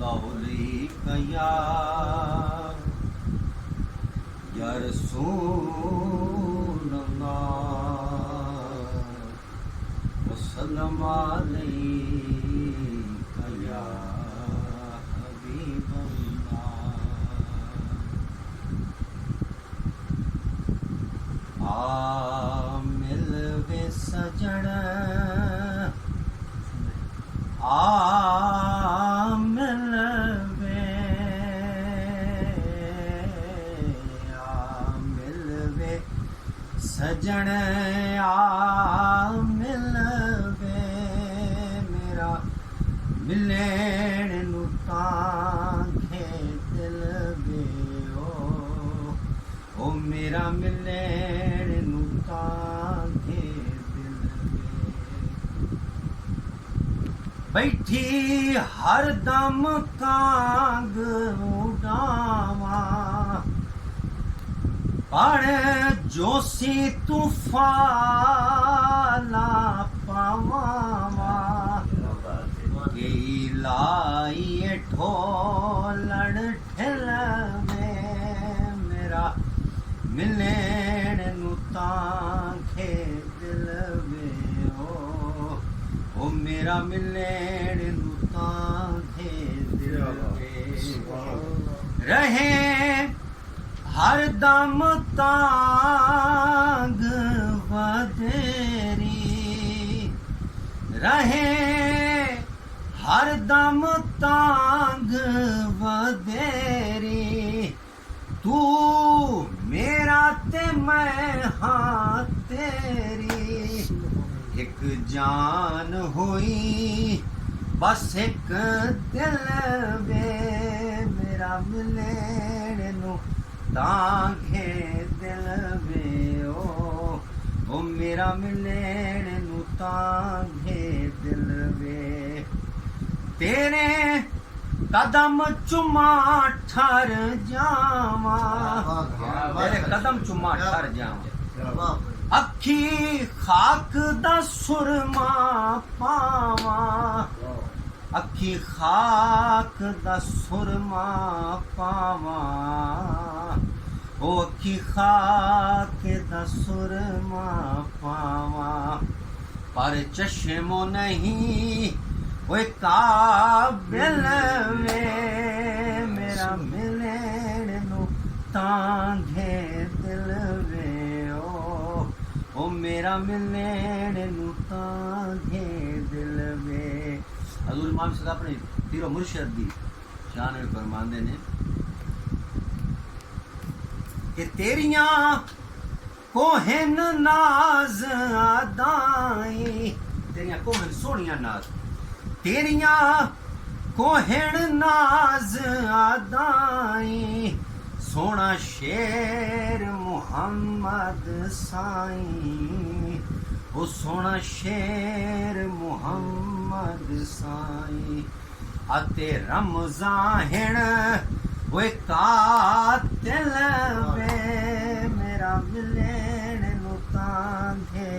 लौलीक या रसूलल्लाह वसल्लम अलैक या हबीबल्लाह। आ मिलवे सजण आ मिलवे सजण आ मिलवे मेरा मिलण नू तांखे दिल वे ओ मेरा मिलण नू तांखे दिल वे। बैठी हर दम कांग उड़ावा पर जोशी तूफाना पावा के लाई ढोलण ठिल में मेरा मिलण नू तांखे दिल वे ओ मेरा मिलण नू तांखे दिल वे। रहे हर दम तांग वधेरी रहे हर दम तांग वधेरी तू मेरा ते मैं हाँ तेरी एक जान हुई बस एक दिल वे मेरा मिलण नू तांखे दिल वे ओ मेरा मिलण नू तांखे दिल वे। तेरे कदम चुमा ठर जावा तेरे कदम चुमा ठर जावा अखी खाक दा सुरमा पावा अखी खाक दा सुरमा पावा ओ अखी खाक दा सुरमा पावा पर चश्मो नहीं वो काबिल वे मेरा मिलण नू तांगे दिल वे ओ मेरा मिलण नू तांगे दिल वे। हज़ूर इमाम साहब अपने पीरो मुर्शिद दी शान में फरमांदे ने कि तेरियां कोहन नाज अदाई तेरियां कोहन सोनिया नाज तेरियां कोहन नाज अदाई सोना शेर मुहम्मद साईं ओ सोना शेर मुहम्मद साईं अते रमज़ान वो कातिल वे मेरा मिलण नू तांखे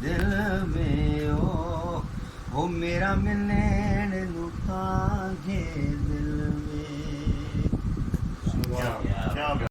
दिल वे ओ मेरा मिलण नू तांखे दिल वे।